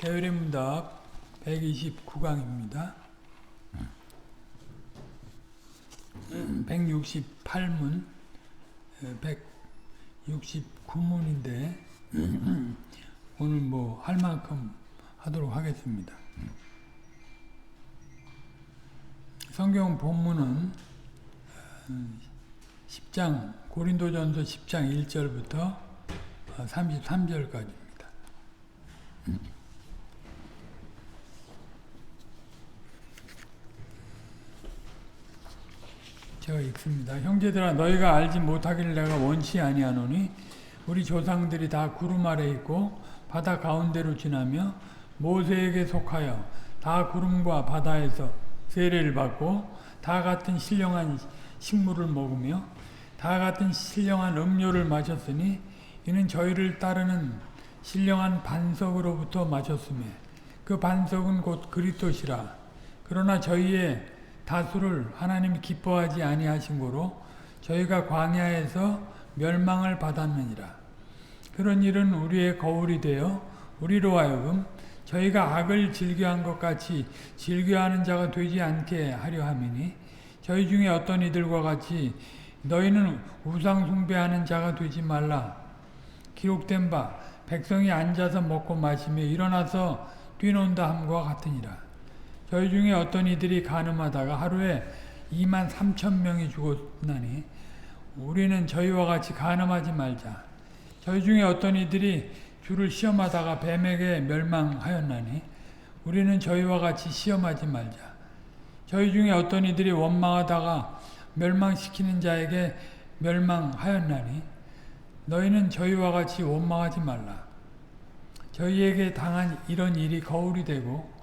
대의문답 129강입니다. 168문, 169문인데 오늘 뭐 할 만큼 하도록 하겠습니다. 성경 본문은 10장 고린도전서 10장 1절부터 33절까지입니다. 제가 읽습니다. 형제들아, 너희가 알지 못하기를 내가 원치 아니하노니 우리 조상들이 다 구름 아래 있고 바다 가운데로 지나며 모세에게 속하여 다 구름과 바다에서 세례를 받고 다 같은 신령한 식물을 먹으며 다 같은 신령한 음료를 마셨으니 이는 저희를 따르는 신령한 반석으로부터 마셨으며 그 반석은 곧 그리스도시라. 그러나 저희의 다수를 하나님이 기뻐하지 아니하신 고로 저희가 광야에서 멸망을 받았느니라. 그런 일은 우리의 거울이 되어 우리로 하여금 저희가 악을 즐겨한 것 같이 즐겨하는 자가 되지 않게 하려 함이니 저희 중에 어떤 이들과 같이 너희는 우상 숭배하는 자가 되지 말라. 기록된 바 백성이 앉아서 먹고 마시며 일어나서 뛰논다 함과 같으니라. 저희 중에 어떤 이들이 간음하다가 하루에 23,000명이 죽었나니 우리는 저희와 같이 간음하지 말자. 저희 중에 어떤 이들이 주를 시험하다가 뱀에게 멸망하였나니 우리는 저희와 같이 시험하지 말자. 저희 중에 어떤 이들이 원망하다가 멸망시키는 자에게 멸망하였나니 너희는 저희와 같이 원망하지 말라. 저희에게 당한 이런 일이 거울이 되고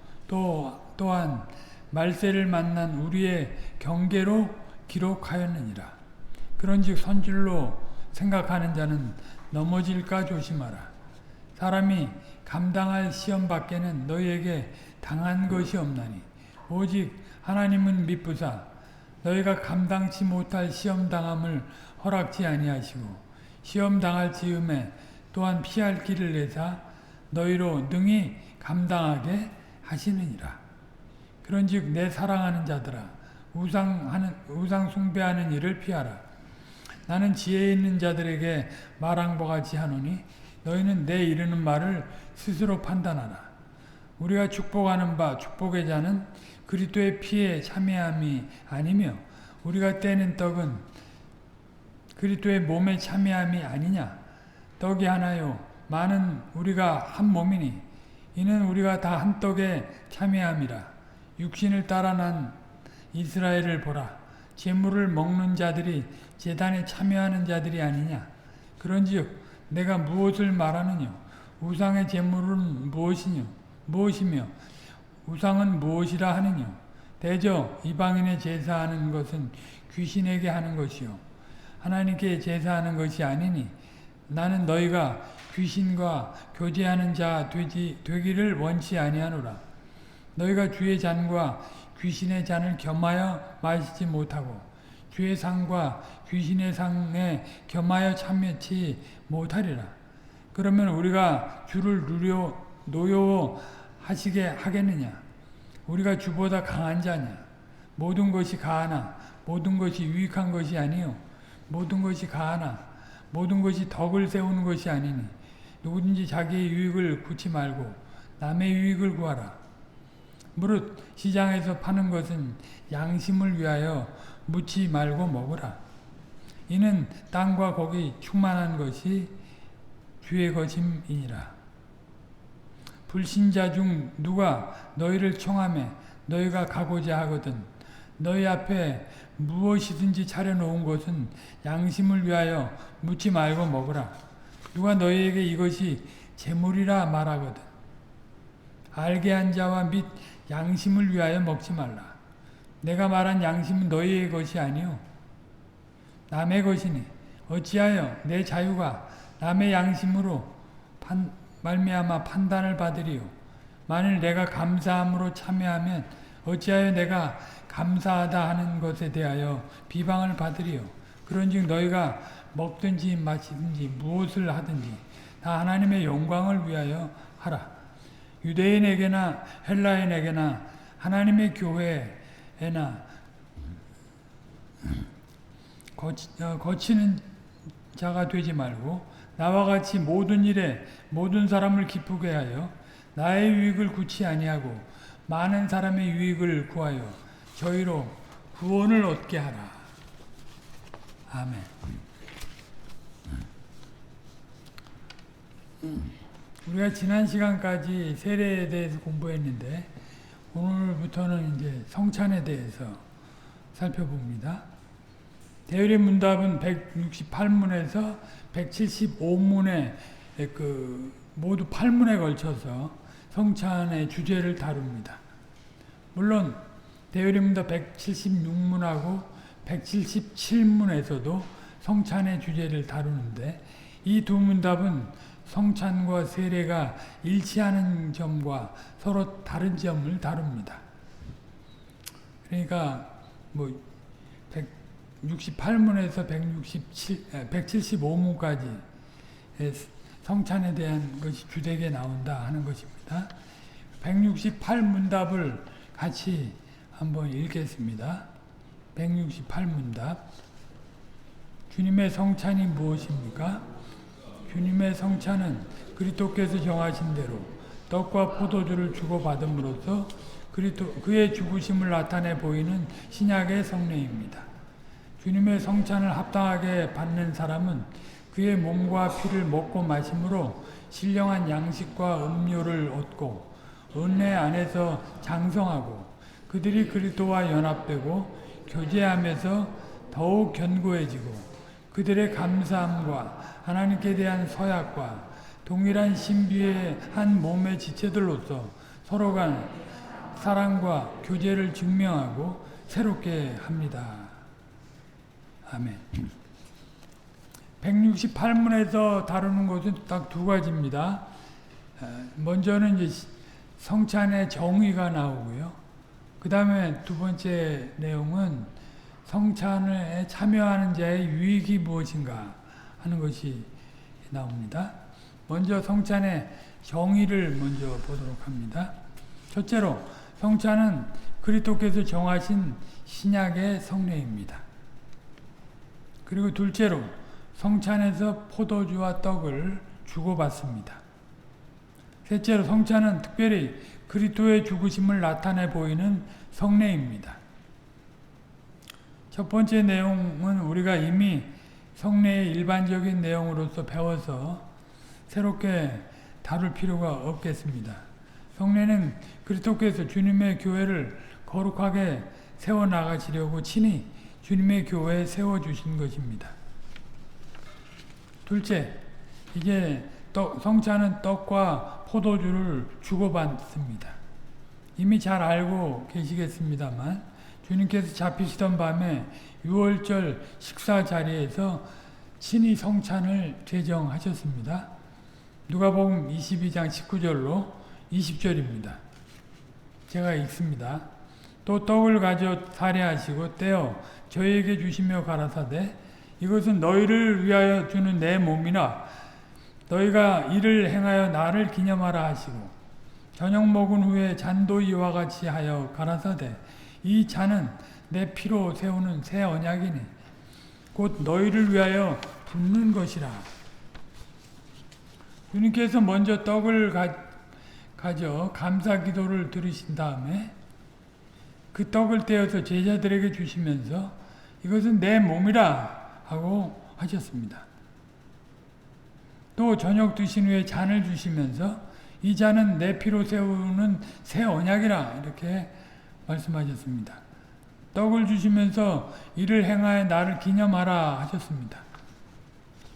또한 말세를 만난 우리의 경계로 기록하였느니라. 그런즉 선줄로 생각하는 자는 넘어질까 조심하라. 사람이 감당할 시험 밖에는 너희에게 당한 것이 없나니 오직 하나님은 미쁘사 너희가 감당치 못할 시험 당함을 허락지 아니하시고 시험 당할 즈음에 또한 피할 길을 내사 너희로 능히 감당하게 하시느니라. 그런즉 내 사랑하는 자들아, 우상 숭배하는 일을 피하라. 나는 지혜 있는 자들에게 말한 바 같이 하노니 너희는 내 이르는 말을 스스로 판단하라. 우리가 축복하는 바 축복의 자는 그리스도의 피에 참여함이 아니며 우리가 떼는 떡은 그리스도의 몸에 참여함이 아니냐. 떡이 하나요 많은 우리가 한 몸이니 이는 우리가 다 한 떡에 참여함이라. 육신을 따라 난 이스라엘을 보라. 제물을 먹는 자들이 제단에 참여하는 자들이 아니냐. 그런즉 내가 무엇을 말하느냐. 우상의 제물은 무엇이며 우상은 무엇이라 하느냐. 대저 이방인의 제사하는 것은 귀신에게 하는 것이요 하나님께 제사하는 것이 아니니 나는 너희가 귀신과 교제하는 자 되기를 원치 아니하노라. 너희가 주의 잔과 귀신의 잔을 겸하여 마시지 못하고 주의 상과 귀신의 상에 겸하여 참여치 못하리라. 그러면 우리가 주를 노여워하시게 하겠느냐. 우리가 주보다 강한 자냐. 모든 것이 가하나 모든 것이 유익한 것이 아니요 모든 것이 가하나 모든 것이 덕을 세우는 것이 아니니 누구든지 자기의 유익을 구치 말고 남의 유익을 구하라. 무릇 시장에서 파는 것은 양심을 위하여 묻지 말고 먹으라. 이는 땅과 거기 충만한 것이 주의 것임이니라. 불신자 중 누가 너희를 청하매 너희가 가고자 하거든 너희 앞에 무엇이든지 차려놓은 것은 양심을 위하여 묻지 말고 먹으라. 누가 너희에게 이것이 재물이라 말하거든 알게 한 자와 및 양심을 위하여 먹지 말라. 내가 말한 양심은 너희의 것이 아니요 남의 것이니 어찌하여 내 자유가 남의 양심으로 말미암아 판단을 받으리요. 만일 내가 감사함으로 참여하면 어찌하여 내가 감사하다 하는 것에 대하여 비방을 받으리요. 그런즉 너희가 먹든지 마시든지 무엇을 하든지 다 하나님의 영광을 위하여 하라. 유대인에게나 헬라인에게나 하나님의 교회에나 거치는 자가 되지 말고 나와 같이 모든 일에 모든 사람을 기쁘게 하여 나의 유익을 구치 아니하고 많은 사람의 유익을 구하여 저희로 구원을 얻게 하라. 아멘. 우리가 지난 시간까지 세례에 대해서 공부했는데 오늘부터는 이제 성찬에 대해서 살펴봅니다. 대열의 문답은 168문에서 175문에 모두 8문에 걸쳐서 성찬의 주제를 다룹니다. 물론 대열의 문답 176문하고 177문에서도 성찬의 주제를 다루는데 이 두 문답은 성찬과 세례가 일치하는 점과 서로 다른 점을 다룹니다. 그러니까 168문에서 175문까지 성찬에 대한 것이 주되게 나온다 하는 것입니다. 168문답을 같이 한번 읽겠습니다. 168문답. 주님의 성찬이 무엇입니까? 주님의 성찬은 그리스도께서 정하신 대로 떡과 포도주를 주고받음으로써 그의 죽으심을 나타내 보이는 신약의 성례입니다. 주님의 성찬을 합당하게 받는 사람은 그의 몸과 피를 먹고 마심으로 신령한 양식과 음료를 얻고 은혜 안에서 장성하고 그들이 그리스도와 연합되고 교제하면서 더욱 견고해지고 그들의 감사함과 하나님께 대한 서약과 동일한 신비의 한 몸의 지체들로서 서로 간 사랑과 교제를 증명하고 새롭게 합니다. 아멘. 168문에서 다루는 것은 딱 두 가지입니다. 먼저는 이제 성찬의 정의가 나오고요. 그 다음에 두 번째 내용은 성찬에 참여하는 자의 유익이 무엇인가 하는 것이 나옵니다. 먼저 성찬의 정의를 먼저 보도록 합니다. 첫째로 성찬은 그리스도께서 정하신 신약의 성례입니다. 그리고 둘째로 성찬에서 포도주와 떡을 주고받습니다. 셋째로 성찬은 특별히 그리스도의 죽으심을 나타내 보이는 성례입니다. 첫 번째 내용은 우리가 이미 성례의 일반적인 내용으로서 배워서 새롭게 다룰 필요가 없겠습니다. 성례는 그리스도께서 주님의 교회를 거룩하게 세워나가시려고 친히 주님의 교회에 세워주신 것입니다. 둘째, 이제 성찬은 떡과 포도주를 주고받습니다. 이미 잘 알고 계시겠습니다만 주님께서 잡히시던 밤에 유월절 식사 자리에서 친히 성찬을 제정하셨습니다. 누가복음 22장 19절로 20절입니다. 제가 읽습니다. 또 떡을 가져 사례하시고 떼어 저희에게 주시며 가라사대 이것은 너희를 위하여 주는 내 몸이나 너희가 이를 행하여 나를 기념하라 하시고 저녁 먹은 후에 잔도 이와 같이 하여 가라사대 이 잔은 내 피로 세우는 새 언약이니 곧 너희를 위하여 붓는 것이라. 주님께서 먼저 떡을 가져 감사 기도를 드리신 다음에 그 떡을 떼어서 제자들에게 주시면서 이것은 내 몸이라 하고 하셨습니다. 또 저녁 드신 후에 잔을 주시면서 이 잔은 내 피로 세우는 새 언약이라 이렇게 말씀하셨습니다. 떡을 주시면서 이를 행하여 나를 기념하라 하셨습니다.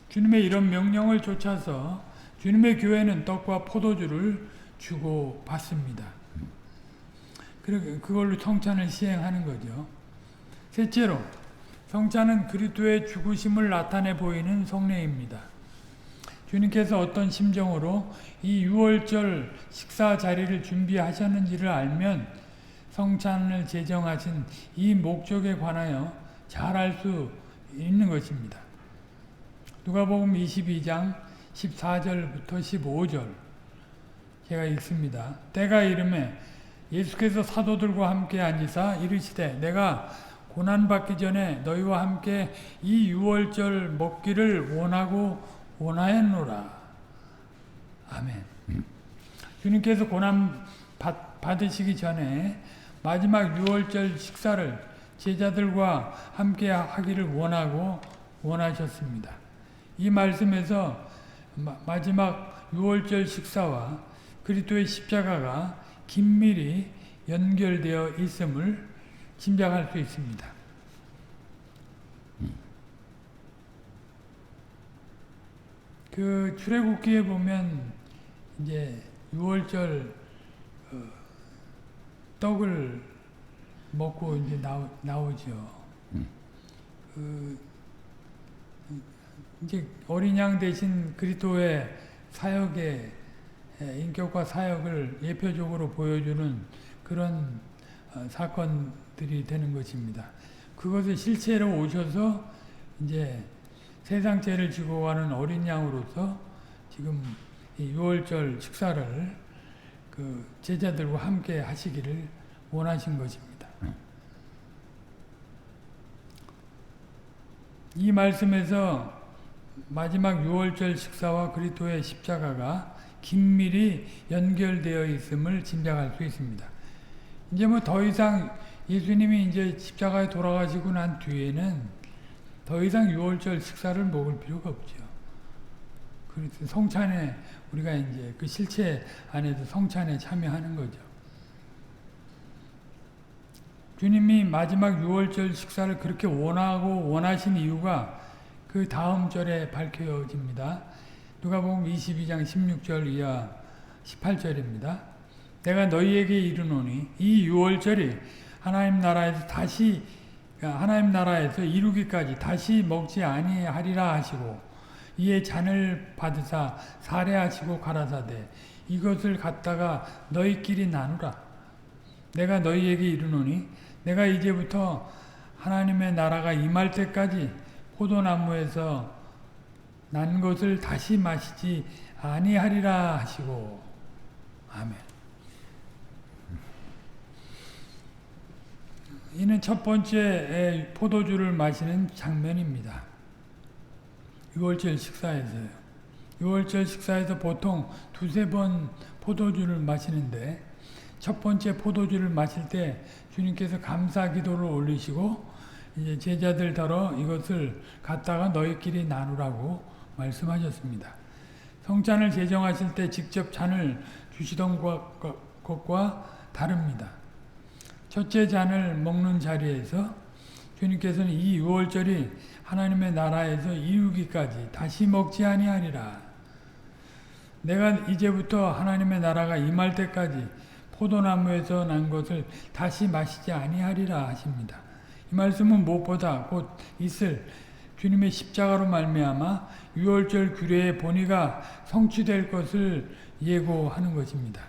주님의 이런 명령을 쫓아서 주님의 교회는 떡과 포도주를 주고 받습니다. 그걸로 성찬을 시행하는 거죠. 셋째로 성찬은 그리스도의 죽으심을 나타내 보이는 성례입니다. 주님께서 어떤 심정으로 이 유월절 식사 자리를 준비하셨는지를 알면 성찬을 제정하신 이 목적에 관하여 잘 알 수 있는 것입니다. 누가복음 22장 14절부터 15절 제가 읽습니다. 때가 이르매 예수께서 사도들과 함께 앉으사 이르시되 내가 고난받기 전에 너희와 함께 이 유월절 먹기를 원하였노라. 아멘. 주님께서 고난 받으시기 전에 마지막 유월절 식사를 제자들과 함께 하기를 원하셨습니다. 이 말씀에서 마지막 유월절 식사와 그리스도의 십자가가 긴밀히 연결되어 있음을 짐작할 수 있습니다. 그 출애굽기에 보면 이제 유월절 떡을 먹고 이제 나오죠. 이제 어린 양 대신 그리스도의 사역의 인격과 사역을 예표적으로 보여주는 그런 사건들이 되는 것입니다. 그것을 실체로 오셔서 이제 세상 죄를 지고 가는 어린 양으로서 지금 이 유월절 식사를 그 제자들과 함께 하시기를 원하신 것입니다. 이 말씀에서 마지막 유월절 식사와 그리스도의 십자가가 긴밀히 연결되어 있음을 짐작할 수 있습니다. 이제 뭐 더 이상 예수님이 이제 십자가에 돌아가시고 난 뒤에는 더 이상 유월절 식사를 먹을 필요가 없죠. 그래서 성찬에 우리가 이제 그 실체 안에서 성찬에 참여하는 거죠. 주님이 마지막 유월절 식사를 그렇게 원하신 이유가 그 다음 절에 밝혀집니다. 누가복음 22장 16절 이하 18절입니다. 내가 너희에게 이르노니 이 유월절이 하나님 나라에서 이루기까지 다시 먹지 아니하리라 하시고 이에 잔을 받으사 살해하시고 가라사대 이것을 갖다가 너희끼리 나누라. 내가 너희에게 이르노니 내가 이제부터 하나님의 나라가 임할 때까지 포도나무에서 난 것을 다시 마시지 아니하리라 하시고. 아멘. 이는 첫 번째 포도주를 마시는 장면입니다. 유월절 식사에서요. 유월절 식사에서 보통 두세 번 포도주를 마시는데 첫 번째 포도주를 마실 때 주님께서 감사 기도를 올리시고 이제 제자들더러 이것을 갖다가 너희끼리 나누라고 말씀하셨습니다. 성찬을 제정하실 때 직접 잔을 주시던 것과 다릅니다. 첫째 잔을 먹는 자리에서 주님께서는 이 유월절이 하나님의 나라에서 이루기까지 다시 먹지 아니하리라. 내가 이제부터 하나님의 나라가 임할 때까지 포도나무에서 난 것을 다시 마시지 아니하리라 하십니다. 이 말씀은 무엇보다 곧 있을 주님의 십자가로 말미암아 유월절 규례의 본의가 성취될 것을 예고하는 것입니다.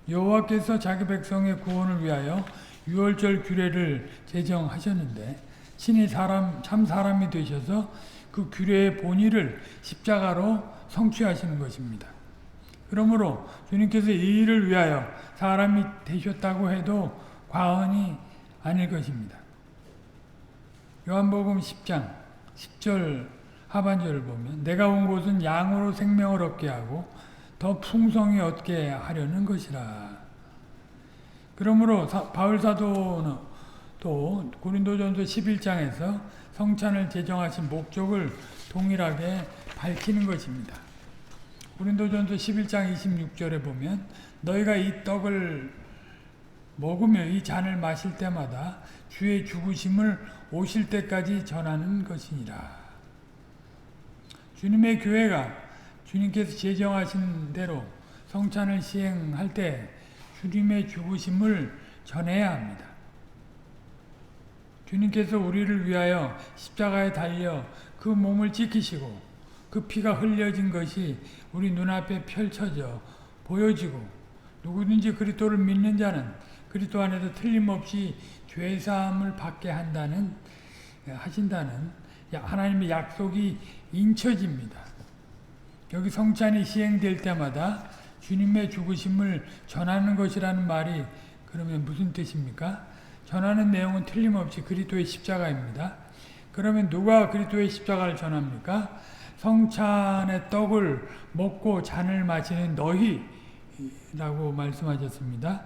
여호와께서 자기 백성의 구원을 위하여 유월절 규례를 제정하셨는데 친히 참 사람이 되셔서 그 규례의 본의를 십자가로 성취하시는 것입니다. 그러므로 주님께서 이 일을 위하여 사람이 되셨다고 해도 과언이 아닐 것입니다. 요한복음 10장 10절 하반절을 보면 내가 온 곳은 양으로 생명을 얻게 하고 더 풍성히 얻게 하려는 것이라. 그러므로 바울 사도는 또 고린도전서 11장에서 성찬을 제정하신 목적을 동일하게 밝히는 것입니다. 고린도전서 11장 26절에 보면 너희가 이 떡을 먹으며 이 잔을 마실 때마다 주의 죽으심을 오실 때까지 전하는 것이니라. 주님의 교회가 주님께서 제정하신 대로 성찬을 시행할 때 주님의 죽으심을 전해야 합니다. 주님께서 우리를 위하여 십자가에 달려 그 몸을 지키시고 그 피가 흘려진 것이 우리 눈앞에 펼쳐져 보여지고 누구든지 그리스도를 믿는 자는 그리스도 안에서 틀림없이 죄사함을 받게 하신다는 하나님의 약속이 인쳐집니다. 여기 성찬이 시행될 때마다 주님의 죽으심을 전하는 것이라는 말이 그러면 무슨 뜻입니까? 전하는 내용은 틀림없이 그리스도의 십자가입니다. 그러면 누가 그리스도의 십자가를 전합니까? 성찬의 떡을 먹고 잔을 마시는 너희라고 말씀하셨습니다.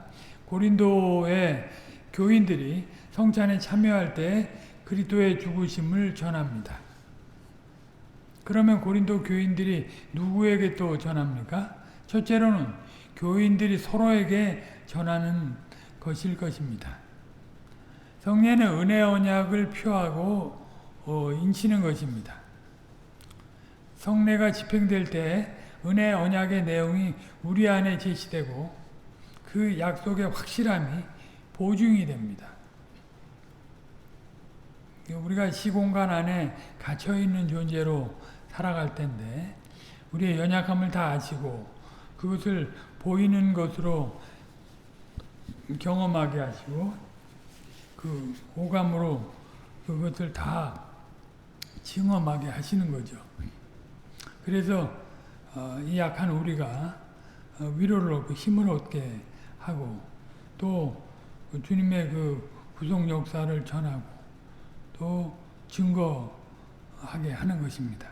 고린도의 교인들이 성찬에 참여할 때 그리스도의 죽으심을 전합니다. 그러면 고린도 교인들이 누구에게 또 전합니까? 첫째로는 교인들이 서로에게 전하는 것일 것입니다. 성례는 은혜 언약을 표하고 인치는 것입니다. 성례가 집행될 때 은혜 언약의 내용이 우리 안에 제시되고 그 약속의 확실함이 보증이 됩니다. 우리가 시공간 안에 갇혀있는 존재로 살아갈 텐데 우리의 연약함을 다 아시고 그것을 보이는 것으로 경험하게 하시고 그 오감으로 그것을 다 증험하게 하시는 거죠. 그래서 이 약한 우리가 위로를 얻고 힘을 얻게 하고 또 주님의 그 구속 역사를 전하고 또 증거하게 하는 것입니다.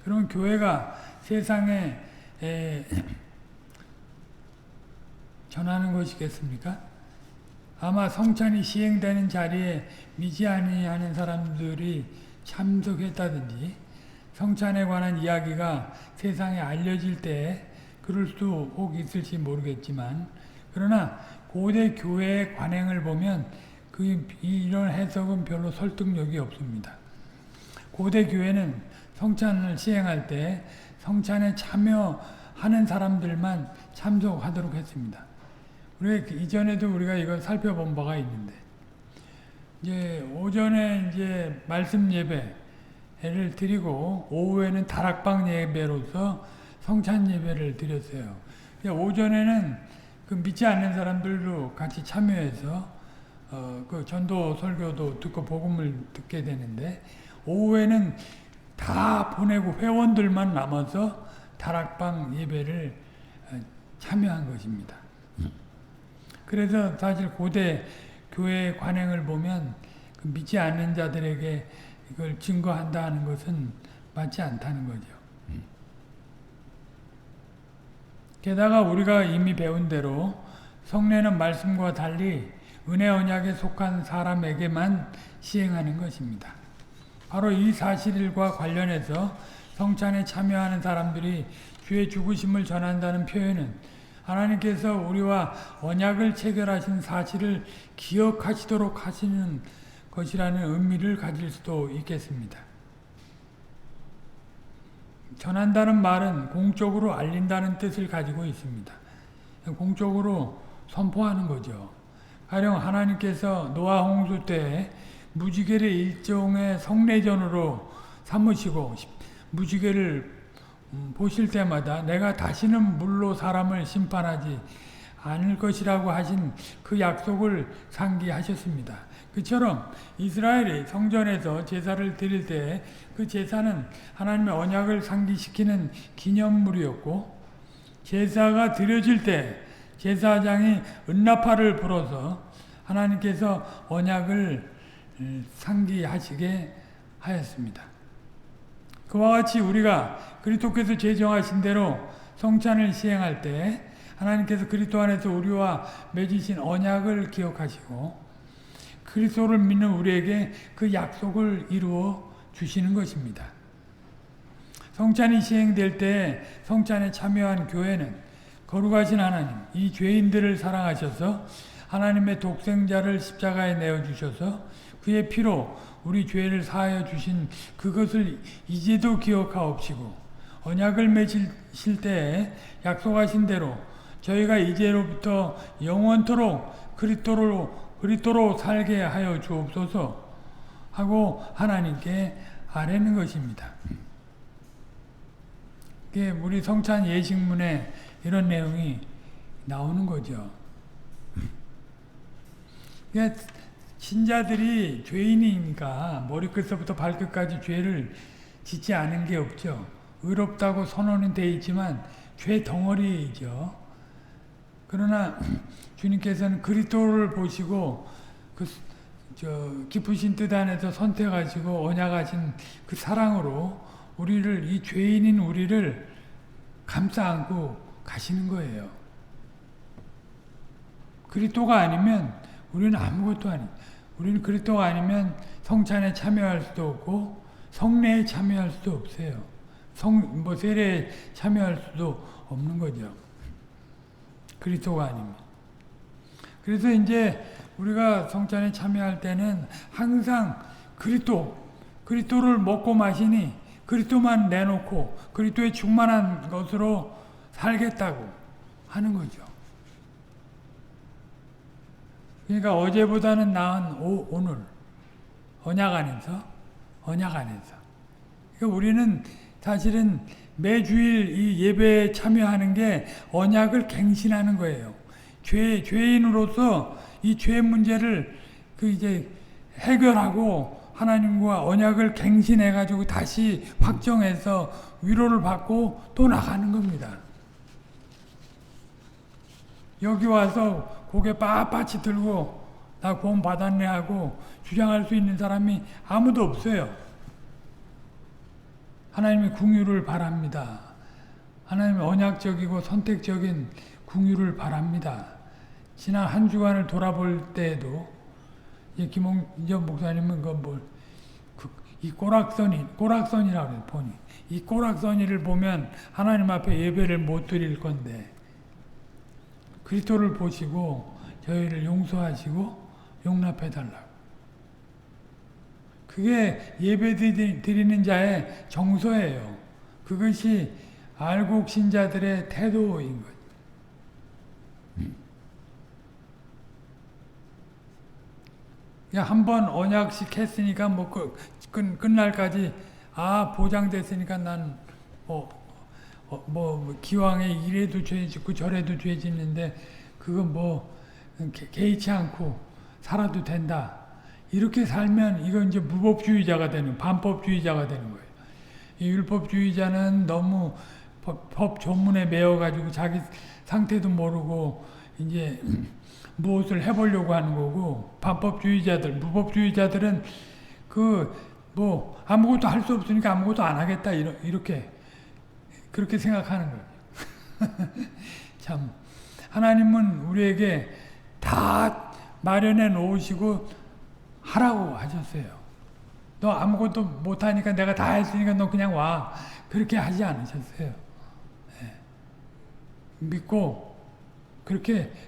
그러면 교회가 세상에 전하는 것이겠습니까? 아마 성찬이 시행되는 자리에 믿지 아니하는 사람들이 참석했다든지 성찬에 관한 이야기가 세상에 알려질 때 그럴 수도 혹 있을지 모르겠지만 그러나 고대 교회의 관행을 보면 이런 해석은 별로 설득력이 없습니다. 고대 교회는 성찬을 시행할 때 성찬에 참여하는 사람들만 참석하도록 했습니다. 이전에도 우리가 이걸 살펴본 바가 있는데, 이제 오전에 이제 말씀 예배를 드리고 오후에는 다락방 예배로서 성찬 예배를 드렸어요. 오전에는 그 믿지 않는 사람들도 같이 참여해서 그 전도 설교도 듣고 복음을 듣게 되는데 오후에는 다 보내고 회원들만 남아서 다락방 예배를 참여한 것입니다. 그래서 사실 고대 교회의 관행을 보면 그 믿지 않는 자들에게 이걸 증거한다 하는 것은 맞지 않다는 거죠. 게다가 우리가 이미 배운 대로 성례는 말씀과 달리 은혜 언약에 속한 사람에게만 시행하는 것입니다. 바로 이 사실과 관련해서 성찬에 참여하는 사람들이 주의 죽으심을 전한다는 표현은 하나님께서 우리와 언약을 체결하신 사실을 기억하시도록 하시는 것이라는 의미를 가질 수도 있겠습니다. 전한다는 말은 공적으로 알린다는 뜻을 가지고 있습니다. 공적으로 선포하는 거죠. 가령 하나님께서 노아 홍수 때 무지개를 일종의 성례전으로 삼으시고 무지개를 보실 때마다 내가 다시는 물로 사람을 심판하지 않을 것이라고 하신 그 약속을 상기하셨습니다. 그처럼 이스라엘이 성전에서 제사를 드릴 때 그 제사는 하나님의 언약을 상기시키는 기념물이었고 제사가 드려질 때 제사장이 은나팔을 불어서 하나님께서 언약을 상기하시게 하였습니다. 그와 같이 우리가 그리스도께서 제정하신 대로 성찬을 시행할 때 하나님께서 그리스도 안에서 우리와 맺으신 언약을 기억하시고 그리스도를 믿는 우리에게 그 약속을 이루어 주시는 것입니다. 성찬이 시행될 때 성찬에 참여한 교회는 거룩하신 하나님, 이 죄인들을 사랑하셔서 하나님의 독생자를 십자가에 내어주셔서 그의 피로 우리 죄를 사하여 주신 그것을 이제도 기억하옵시고 언약을 맺으실 때에 약속하신 대로 저희가 이제로부터 영원토록 그리스도로 살게 하여 주옵소서 하고 하나님께 아뢰는 것입니다. 우리 성찬 예식문에 이런 내용이 나오는 거죠. 신자들이 죄인이니까 머리끝부터 발끝까지 죄를 짓지 않은 게 없죠. 의롭다고 선언은 되어 있지만 죄 덩어리이죠. 그러나 주님께서는 그리스도를 보시고 깊으신 뜻 안에서 선택하시고 언약하신 그 사랑으로 이 죄인인 우리를 감싸 안고 가시는 거예요. 그리스도가 아니면 우리는 아무것도 우리는 그리스도가 아니면 성찬에 참여할 수도 없고 성례에 참여할 수도 없어요. 세례에 참여할 수도 없는 거죠. 그리스도가 아니면. 그래서 이제 우리가 성찬에 참여할 때는 항상 그리스도를 먹고 마시니 그리스도만 내놓고 그리스도에 충만한 것으로 살겠다고 하는 거죠. 그러니까 어제보다는 나은 오늘 언약 안에서 그러니까 우리는 사실은 매주일 이 예배에 참여하는 게 언약을 갱신하는 거예요. 죄인으로서 이 죄 문제를 이제 해결하고 하나님과 언약을 갱신해가지고 다시 확정해서 위로를 받고 또 나가는 겁니다. 여기 와서 고개 빳빳이 들고 나 구원 받았네 하고 주장할 수 있는 사람이 아무도 없어요. 하나님의 궁유를 바랍니다. 하나님의 언약적이고 선택적인 궁유를 바랍니다. 지난 한 주간을 돌아볼 때에도 김홍전 목사님은 이 꼬락선이라고 해요. 보니 이 꼬락선이를 보면 하나님 앞에 예배를 못 드릴 건데 그리스도를 보시고 저희를 용서하시고 용납해 달라고. 그게 예배 드리는 자의 정서예요. 그것이 알곡 신자들의 태도인 거죠. 한번 언약식 했으니까 끝날까지 보장됐으니까 난 기왕에 이래도 죄 짓고 저래도 죄 짓는데 그건 개의치 않고 살아도 된다. 이렇게 살면 이건 이제 무법주의자가 되는, 반법주의자가 되는 거예요. 이 율법주의자는 너무 법 조문에 매여가지고 자기 상태도 모르고 이제 무엇을 해보려고 하는 거고, 무법주의자들은 아무것도 할 수 없으니까 아무것도 안 하겠다 그렇게 생각하는 거예요. 참 하나님은 우리에게 다 마련해 놓으시고 하라고 하셨어요. 너 아무것도 못하니까 내가 다 했으니까 너 그냥 와. 그렇게 하지 않으셨어요. 네. 믿고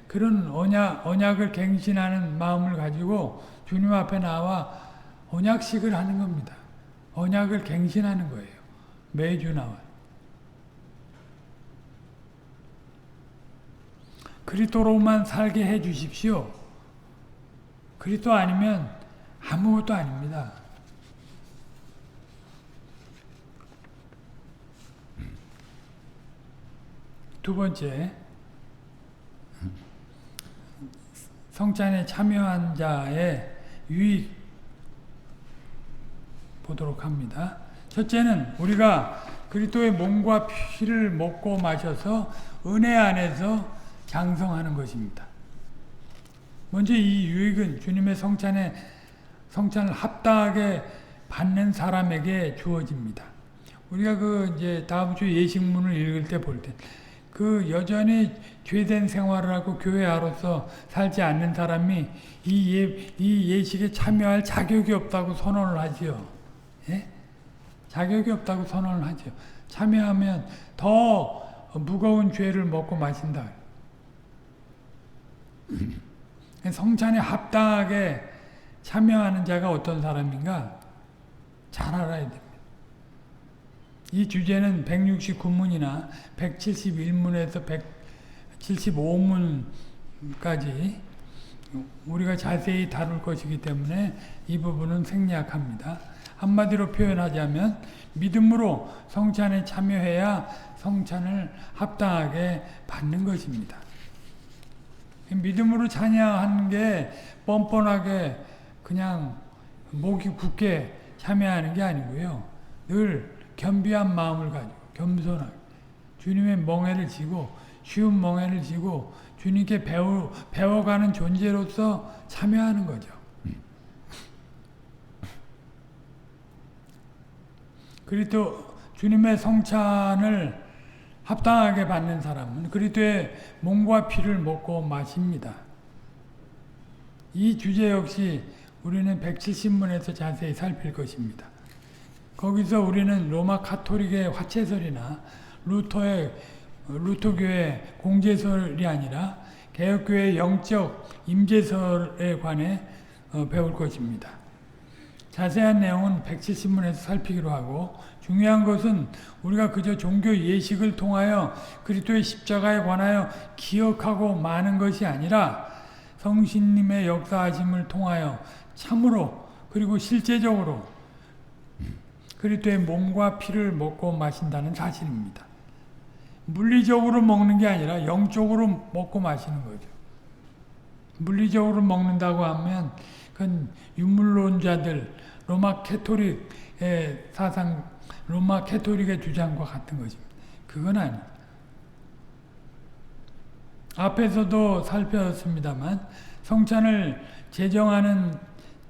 그런 언약을 갱신하는 마음을 가지고 주님 앞에 나와 언약식을 하는 겁니다. 언약을 갱신하는 거예요. 매주 나와. 그리스도로만 살게 해 주십시오. 그리스도 아니면 아무것도 아닙니다. 두 번째, 성찬에 참여한 자의 유익 보도록 합니다. 첫째는 우리가 그리스도의 몸과 피를 먹고 마셔서 은혜 안에서 장성하는 것입니다. 먼저 이 유익은 주님의 성찬을 합당하게 받는 사람에게 주어집니다. 우리가 이제 다음 주 예식문을 읽을 때 볼 때, 여전히 죄된 생활을 하고 교회아로서 살지 않는 사람이 이 예식에 참여할 자격이 없다고 선언을 하지요. 예? 자격이 없다고 선언을 하죠. 참여하면 더 무거운 죄를 먹고 마신다. 성찬에 합당하게 참여하는 자가 어떤 사람인가? 잘 알아야 됩니다. 이 주제는 169문이나 171문에서 175문까지 우리가 자세히 다룰 것이기 때문에 이 부분은 생략합니다. 한마디로 표현하자면 믿음으로 성찬에 참여해야 성찬을 합당하게 받는 것입니다. 믿음으로 찬양하는 게 뻔뻔하게 그냥 목이 굳게 참여하는 게 아니고요. 늘 겸비한 마음을 가지고 겸손하게 주님의 멍에를 지고 쉬운 멍에를 지고 주님께 배워가는 존재로서 참여하는 거죠. 그리스도 주님의 성찬을 합당하게 받는 사람은 그리스도의 몸과 피를 먹고 마십니다. 이 주제 역시 우리는 170문에서 자세히 살필 것입니다. 거기서 우리는 로마 가톨릭의 화채설이나 루터교의 공제설이 아니라 개혁교회의 영적 임재설에 관해 배울 것입니다. 자세한 내용은 170문에서 살피기로 하고 중요한 것은 우리가 그저 종교 예식을 통하여 그리스도의 십자가에 관하여 기억하고 마는 것이 아니라 성신님의 역사하심을 통하여 참으로 그리고 실제적으로 그리스도의 몸과 피를 먹고 마신다는 사실입니다. 물리적으로 먹는 게 아니라 영적으로 먹고 마시는 거죠. 물리적으로 먹는다고 하면 그건 유물론자들 로마 캐토릭의 사상, 로마 캐토릭의 주장과 같은 것입니다. 그건 아닙니다. 앞에서도 살펴봤습니다만 성찬을 제정하는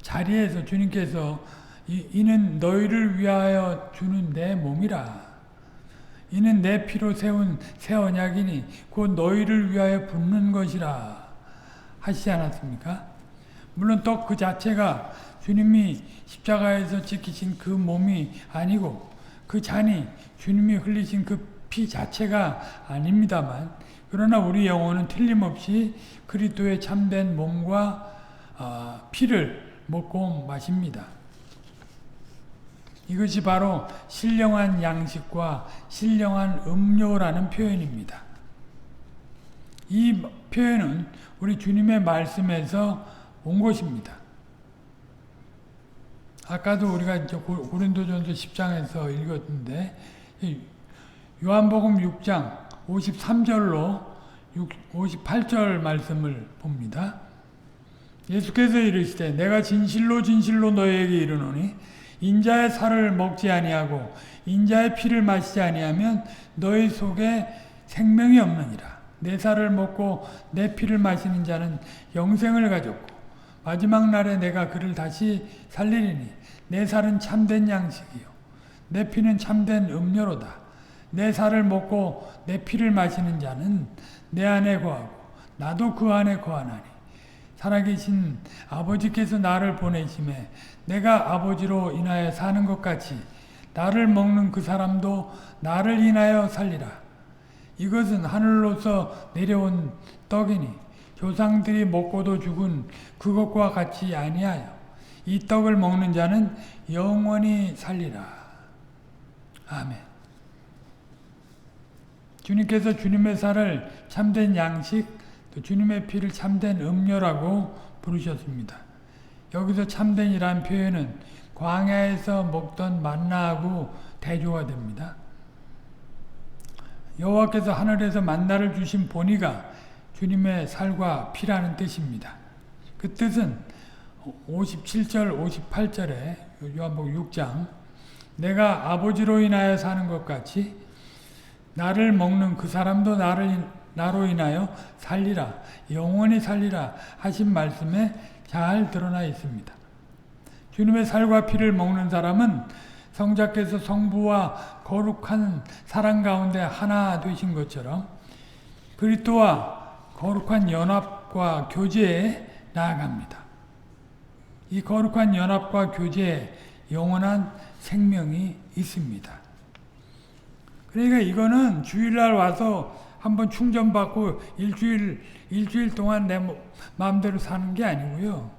자리에서 주님께서 이는 너희를 위하여 주는 내 몸이라. 이는 내 피로 세운 새 언약이니 곧 너희를 위하여 붓는 것이라 하시지 않았습니까? 물론 떡 그 자체가 주님이 십자가에서 지키신 그 몸이 아니고 그 잔이 주님이 흘리신 그 피 자체가 아닙니다만 그러나 우리 영혼은 틀림없이 그리스도의 참된 몸과 피를 먹고 마십니다. 이것이 바로 신령한 양식과 신령한 음료라는 표현입니다. 이 표현은 우리 주님의 말씀에서 온 것입니다. 아까도 우리가 고린도전서 10장에서 읽었는데 요한복음 6장 53절로 58절 말씀을 봅니다. 예수께서 이르시되 내가 진실로 진실로 너희에게 이르노니 인자의 살을 먹지 아니하고 인자의 피를 마시지 아니하면 너희 속에 생명이 없느니라. 내 살을 먹고 내 피를 마시는 자는 영생을 가졌고 마지막 날에 내가 그를 다시 살리리니 내 살은 참된 양식이요 내 피는 참된 음료로다. 내 살을 먹고 내 피를 마시는 자는 내 안에 거하고 나도 그 안에 거하나니 살아계신 아버지께서 나를 보내심에 내가 아버지로 인하여 사는 것 같이 나를 먹는 그 사람도 나를 인하여 살리라. 이것은 하늘로서 내려온 떡이니 조상들이 먹고도 죽은 그것과 같이 아니하여 이 떡을 먹는 자는 영원히 살리라. 아멘. 주님께서 주님의 살을 참된 양식, 또 주님의 피를 참된 음료라고 부르셨습니다. 여기서 참된이라는 표현은 광야에서 먹던 만나하고 대조가 됩니다. 여호와께서 하늘에서 만나를 주신 본이가 주님의 살과 피라는 뜻입니다. 그 뜻은 57절, 58절에 요한복음 6장 내가 아버지로 인하여 사는 것 같이 나를 먹는 그 사람도 나로 인하여 살리라, 영원히 살리라 하신 말씀에 잘 드러나 있습니다. 주님의 살과 피를 먹는 사람은 성자께서 성부와 거룩한 사랑 가운데 하나 되신 것처럼 그리스도와 거룩한 연합과 교제에 나아갑니다. 이 거룩한 연합과 교제에 영원한 생명이 있습니다. 그러니까 이거는 주일날 와서 한번 충전받고 일주일 동안 내 마음대로 사는 게 아니고요.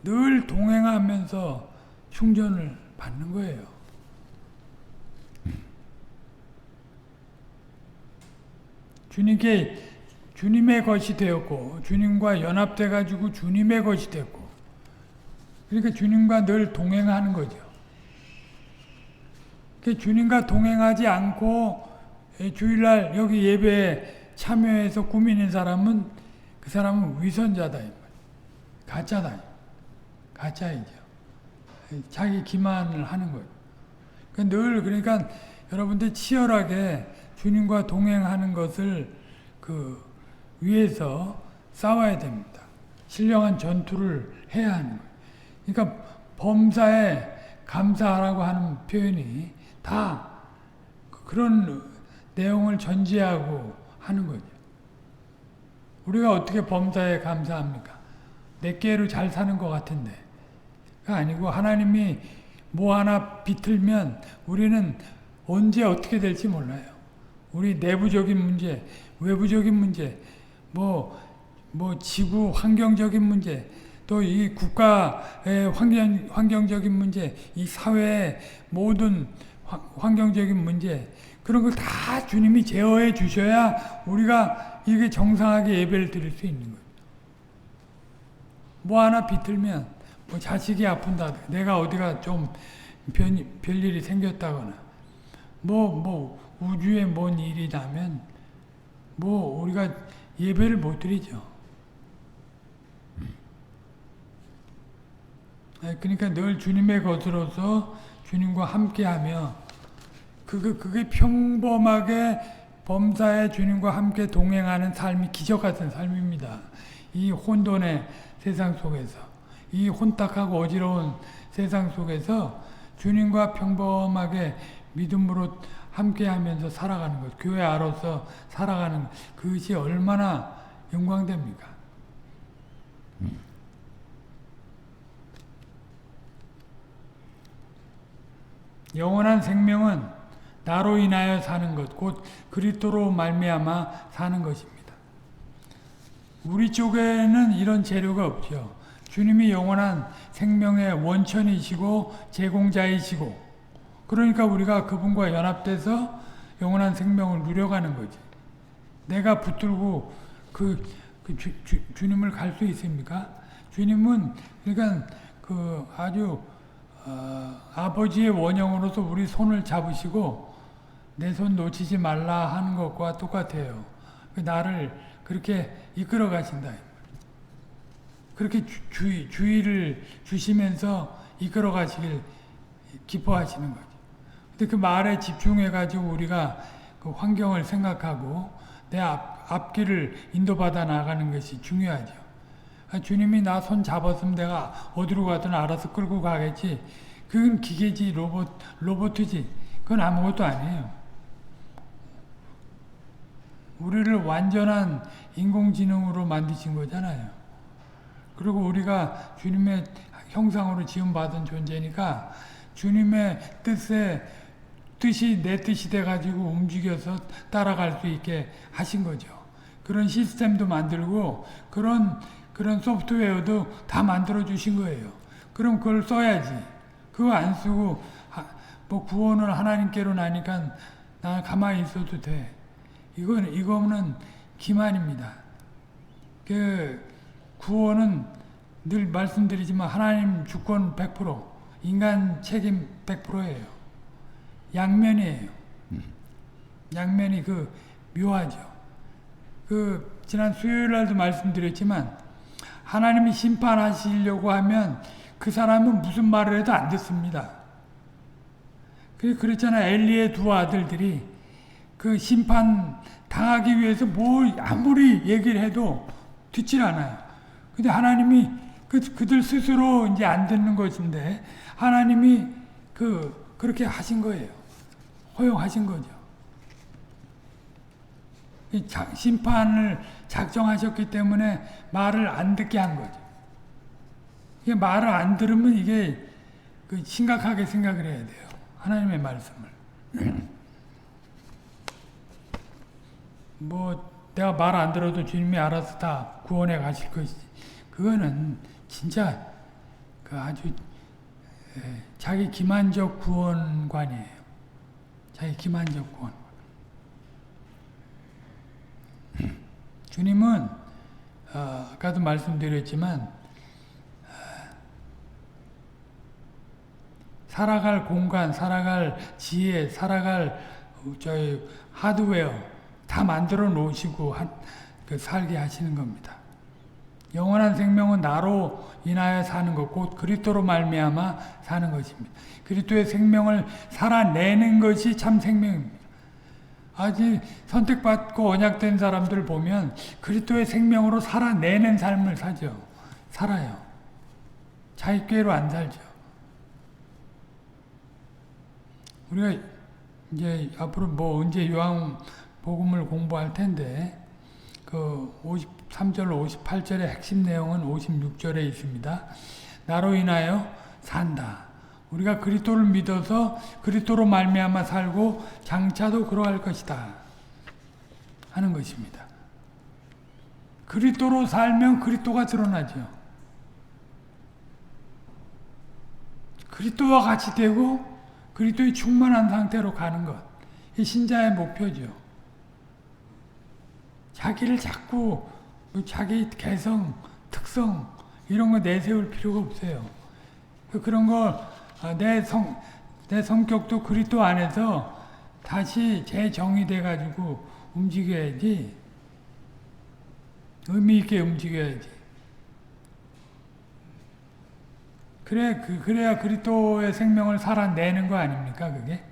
늘 동행하면서 충전을 받는 거예요. 주님께 주님의 것이 되었고 주님과 연합돼 가지고 주님의 것이 됐고 그러니까 주님과 늘 동행하는 거죠. 주님과 동행하지 않고 주일날 여기 예배에 참여해서 꾸미는 사람은 그 사람은 위선자다. 가짜다. 가짜이죠. 자기 기만을 하는 거예요. 늘 그러니까 여러분들 치열하게 주님과 동행하는 것을 위해서 싸워야 됩니다. 신령한 전투를 해야 하는 거예요. 그러니까 범사에 감사하라고 하는 표현이 다 그런 내용을 전제하고 하는 거죠. 우리가 어떻게 범사에 감사합니까? 내게로 잘 사는 것 같은데. 그게 아니고 하나님이 뭐 하나 비틀면 우리는 언제 어떻게 될지 몰라요. 우리 내부적인 문제, 외부적인 문제, 뭐 지구 환경적인 문제, 또 이 국가의 환경적인 문제, 이 사회의 모든 환경적인 문제, 그런 걸 다 주님이 제어해 주셔야 우리가 이게 정상하게 예배를 드릴 수 있는 거예요. 뭐 하나 비틀면, 뭐 자식이 아픈다, 내가 어디가 좀 별일이 생겼다거나, 뭐 우주에 뭔 일이 나면, 뭐 우리가 예배를 못 드리죠. 그러니까 늘 주님의 것으로서 주님과 함께하며 그게 평범하게 범사에 주님과 함께 동행하는 삶이 기적 같은 삶입니다. 이 혼돈의 세상 속에서, 이 혼탁하고 어지러운 세상 속에서 주님과 평범하게 믿음으로 함께하면서 살아가는 것, 교회 아로서 살아가는 그것이 얼마나 영광됩니까? 영원한 생명은 나로 인하여 사는 것, 곧 그리스도로 말미암아 사는 것입니다. 우리 쪽에는 이런 재료가 없죠. 주님이 영원한 생명의 원천이시고 제공자이시고, 그러니까 우리가 그분과 연합돼서 영원한 생명을 누려가는 거지. 내가 붙들고 주님을 갈 수 있습니까? 주님은 그러니까 아주 아버지의 원형으로서 우리 손을 잡으시고 내 손 놓치지 말라 하는 것과 똑같아요. 나를 그렇게 이끌어 가신다. 그렇게 주의를 주시면서 이끌어 가시길 기뻐하시는 거죠. 근데 그 말에 집중해 가지고 우리가 그 환경을 생각하고 내 앞길을 인도받아 나가는 것이 중요하죠. 주님이 나 손 잡았으면 내가 어디로 가든 알아서 끌고 가겠지. 그건 기계지, 로봇이지. 그건 아무것도 아니에요. 우리를 완전한 인공지능으로 만드신 거잖아요. 그리고 우리가 주님의 형상으로 지음받은 존재니까 주님의 뜻이 내 뜻이 돼가지고 움직여서 따라갈 수 있게 하신 거죠. 그런 시스템도 만들고 그런 소프트웨어도 다 만들어 주신 거예요. 그럼 그걸 써야지. 그거 안 쓰고 뭐 구원을 하나님께로 나니까 나 가만히 있어도 돼. 이거는 기만입니다. 그 구원은 늘 말씀드리지만 하나님 주권 100%, 인간 책임 100%예요. 양면이에요. 양면이 묘하죠. 지난 수요일 날도 말씀드렸지만 하나님이 심판하시려고 하면 그 사람은 무슨 말을 해도 안 듣습니다. 그랬잖아요. 엘리의 두 아들들이 그 심판 당하기 위해서 뭘 아무리 얘기를 해도 듣질 않아요. 근데 하나님이 그들 스스로 이제 안 듣는 것인데 하나님이 그렇게 하신 거예요. 허용하신 거죠. 심판을 작정하셨기 때문에 말을 안 듣게 한 거죠. 이게 말을 안 들으면 이게 심각하게 생각을 해야 돼요. 하나님의 말씀을. 뭐 내가 말 안 들어도 주님이 알아서 다 구원해 가실 것이지. 그거는 진짜 아주 자기 기만적 구원관이에요. 자기 기만적 구원. 주님은 아까도 말씀드렸지만 살아갈 공간, 살아갈 지혜, 살아갈 하드웨어 다 만들어 놓으시고 살게 하시는 겁니다. 영원한 생명은 나로 인하여 사는 것, 곧 그리스도로 말미암아 사는 것입니다. 그리스도의 생명을 살아내는 것이 참 생명입니다. 아직 선택받고 언약된 사람들 보면 그리스도의 생명으로 살아내는 삶을 살아요. 자기 꾀로 안 살죠. 우리가 이제 앞으로 뭐 언제 요한복음을 공부할 텐데 그 53절 58절의 핵심 내용은 56절에 있습니다. 나로 인하여 산다. 우리가 그리스도를 믿어서 그리스도로 말미암아 살고 장차도 그러할 것이다 하는 것입니다. 그리스도로 살면 그리스도가 드러나죠. 그리스도와 같이 되고 그리스도의 충만한 상태로 가는 것. 이 신자의 목표죠. 자기를 자꾸 자기 개성, 특성 이런 거 내세울 필요가 없어요. 그런 거 내 성격도 그리스도 안에서 다시 재정의돼 가지고 움직여야지. 의미 있게 움직여야지. 그래야 그리스도의 생명을 살아내는 거 아닙니까, 그게?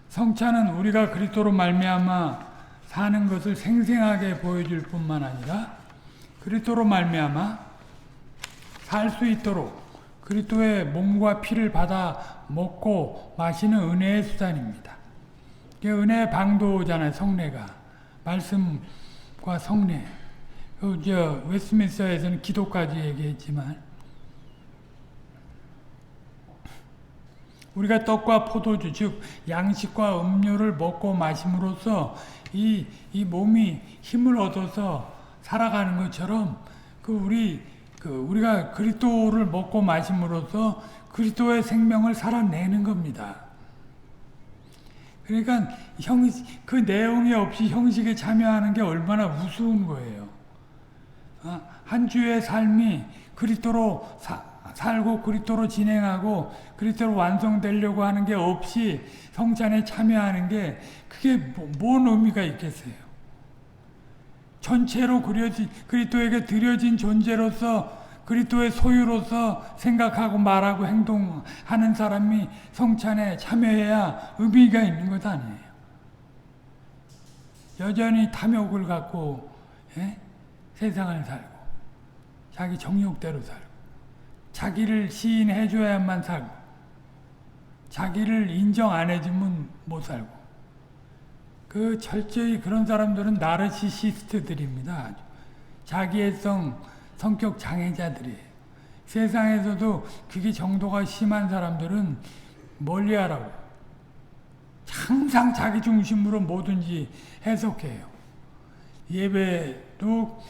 성찬은 우리가 그리스도로 말미암아 사는 것을 생생하게 보여줄 뿐만 아니라 그리스도로 말미암아 살 수 있도록 그리스도의 몸과 피를 받아 먹고 마시는 은혜의 수단입니다. 은혜의 방도잖아요, 성례가. 말씀과 성례. 웨스트민스터에서는 기도까지 얘기했지만 우리가 떡과 포도주, 즉 양식과 음료를 먹고 마심으로써 이 몸이 힘을 얻어서 살아가는 것처럼 우리가 그리스도를 먹고 마심으로써 그리스도의 생명을 살아내는 겁니다. 그러니까 그 내용이 없이 형식에 참여하는 게 얼마나 우스운 거예요. 한 주의 삶이 그리스도로 살고 그리스도로 진행하고 그리스도로 완성되려고 하는 게 없이 성찬에 참여하는 게 그게 뭔 의미가 있겠어요. 전체로 그리스도에게 드려진 존재로서 그리스도의 소유로서 생각하고 말하고 행동하는 사람이 성찬에 참여해야 의미가 있는 것 아니에요. 여전히 탐욕을 갖고 세상을 살고 자기 정욕대로 살고 자기를 시인해줘야만 살고 자기를 인정 안 해주면 못 살고 철저히 그런 사람들은 나르시시스트들입니다. 자기의 성격 장애자들이에요. 세상에서도 그게 정도가 심한 사람들은 멀리하라고. 항상 자기 중심으로 뭐든지 해석해요. 예배도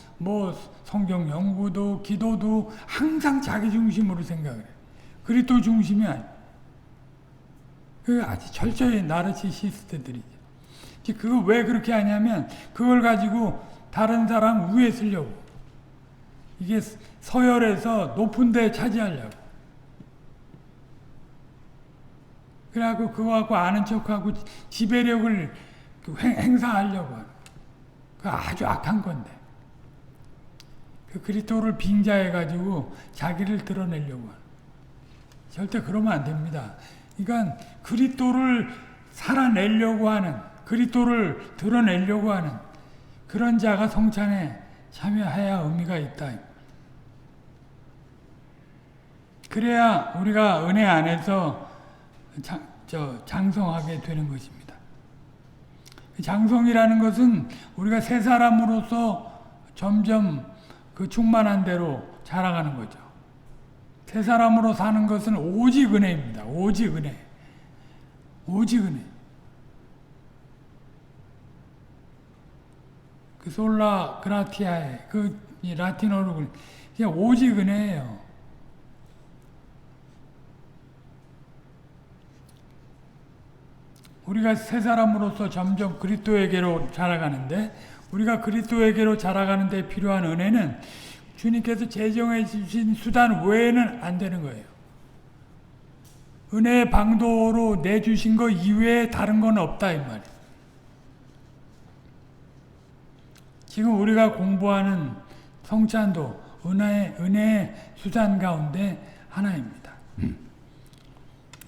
성경 연구도 기도도 항상 자기 중심으로 생각을 해요. 그리스도 중심이 아니에요. 아주 철저히 나르시시스트들이죠. 그거 왜 그렇게 하냐면 그걸 가지고 다른 사람 위에 쓰려고. 이게 서열에서 높은 데 차지하려고. 그래갖고 그거 갖고 아는 척하고 지배력을 행사하려고 하는. 그 아주 악한 건데. 그리스도를 빙자해가지고 자기를 드러내려고 하는. 절대 그러면 안 됩니다. 그러니까 그리스도를 살아내려고 하는, 그리스도를 드러내려고 하는 그런 자가 성찬에 참여해야 의미가 있다. 그래야 우리가 은혜 안에서 장성하게 되는 것입니다. 장성이라는 것은 우리가 새 사람으로서 점점 그 충만한 대로 자라가는 거죠. 새 사람으로 사는 것은 오직 은혜입니다. 오직 은혜. 오직 은혜. 그 솔라 그라티아의 라틴어로 그냥 오직 은혜예요. 우리가 새 사람으로서 점점 그리스도에게로 자라가는데 우리가 그리스도에게로 자라가는 데 필요한 은혜는 주님께서 제정해 주신 수단 외에는 안 되는 거예요. 은혜의 방도로 내주신 것 이외에 다른 건 없다 이 말이에요. 지금 우리가 공부하는 성찬도 은혜의 수단 가운데 하나입니다.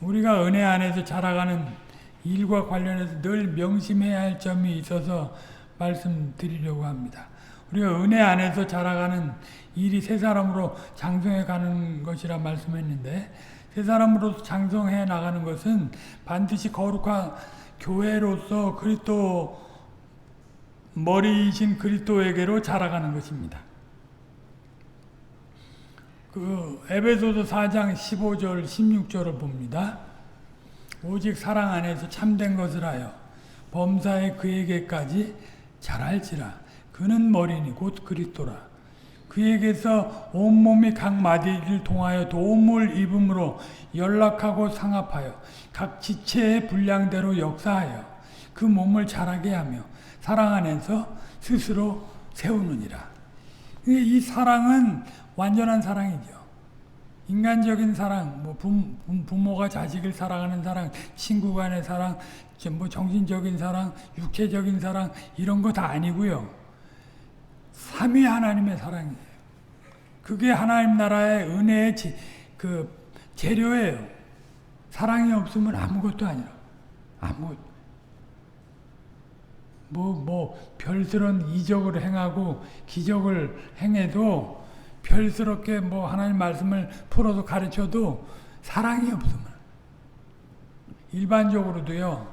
우리가 은혜 안에서 자라가는 일과 관련해서 늘 명심해야 할 점이 있어서 말씀드리려고 합니다. 우리가 은혜 안에서 자라가는 일이 세 사람으로 장성해 가는 것이라 말씀했는데, 세 사람으로 장성해 나가는 것은 반드시 거룩한 교회로서 그리스도 머리이신 그리스도에게로 자라가는 것입니다. 에베소서 4장 15절 16절을 봅니다. 오직 사랑 안에서 참된 것을 하여 범사에 그에게까지 자랄지라. 그는 머리니 곧 그리스도라. 그에게서 온몸이 각 마디를 통하여 도움을 입음으로 연락하고 상합하여 각 지체의 분량대로 역사하여 그 몸을 자라게 하며 사랑 안에서 스스로 세우느니라. 이 사랑은 완전한 사랑이죠. 인간적인 사랑, 부모가 자식을 사랑하는 사랑, 친구 간의 사랑, 정신적인 사랑, 육체적인 사랑, 이런 거 다 아니고요. 삼위 하나님의 사랑이에요. 그게 하나님 나라의 은혜의 재료예요. 사랑이 없으면 아무것도 아니라. 아무것도. 별스런 이적을 행하고 기적을 행해도 별스럽게 하나님 말씀을 풀어서 가르쳐도 사랑이 없으면 일반적으로도요.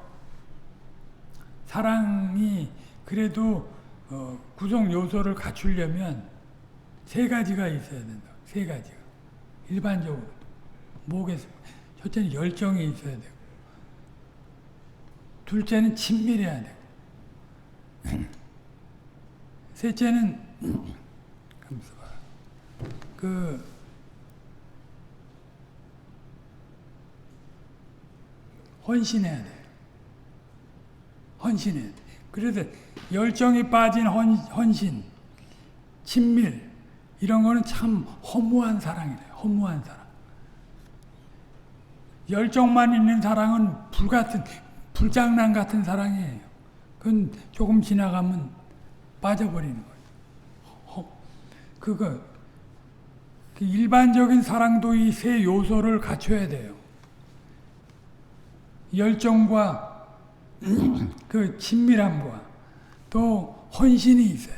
사랑이 그래도 구성 요소를 갖추려면 세 가지가 있어야 된다. 세 가지가 일반적으로 뭐겠습니까? 첫째는 열정이 있어야 되고, 둘째는 친밀해야 되고, 셋째는 헌신해야 돼. 헌신해야 돼. 그래서 열정이 빠진 헌신, 친밀, 이런 거는 참 허무한 사랑이래. 허무한 사랑. 열정만 있는 사랑은 불장난 같은 사랑이에요. 그건 조금 지나가면 빠져버리는 거예요. 그 일반적인 사랑도 이 세 요소를 갖춰야 돼요. 열정과 그 친밀함과 또 헌신이 있어요.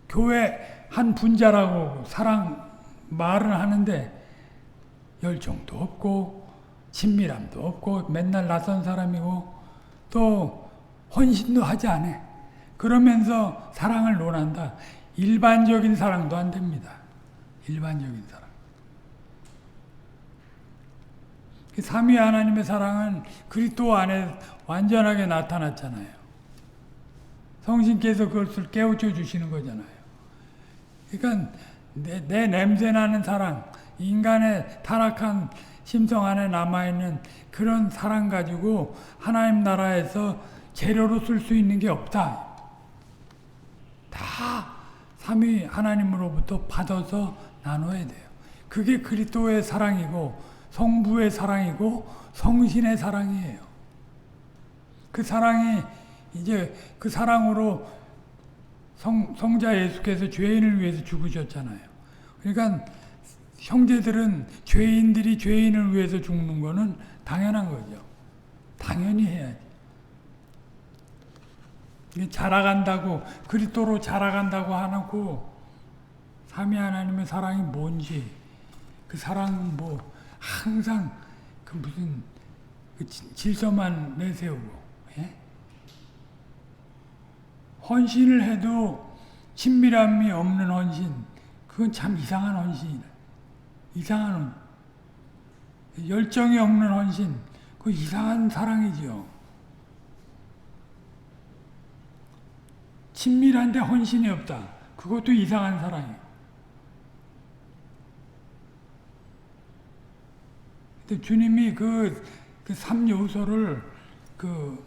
교회 한 분자라고 사랑 말은 하는데 열정도 없고 친밀함도 없고 맨날 낯선 사람이고 또 헌신도 하지 않아. 그러면서 사랑을 논한다. 일반적인 사랑도 안 됩니다. 일반적인 사랑. 삼위 하나님의 사랑은 그리스도 안에 완전하게 나타났잖아요. 성신께서 그것을 깨우쳐 주시는 거잖아요. 그러니까 내 냄새나는 사랑, 인간의 타락한 심성 안에 남아있는 그런 사랑 가지고 하나님 나라에서 재료로 쓸 수 있는 게 없다. 다 삼위 하나님으로부터 받아서 나눠야 돼요. 그게 그리스도의 사랑이고 성부의 사랑이고 성신의 사랑이에요. 그 사랑이 이제 그 사랑으로 성자 예수께서 죄인을 위해서 죽으셨잖아요. 그러니까 형제들은 죄인들이 죄인을 위해서 죽는 거는 당연한 거죠. 당연히 해야지. 자라간다고 그리스도로 자라간다고 하고 삼위 하나님의 사랑이 뭔지, 그 사랑은 항상 그 무슨 그 질서만 내세우고, 예? 헌신을 해도 친밀함이 없는 헌신, 그건 참 이상한 헌신이다. 이상한 열정이 없는 헌신, 그 이상한 사랑이죠. 친밀한데 헌신이 없다. 그것도 이상한 사랑이에요. 근데 주님이 그 3요소를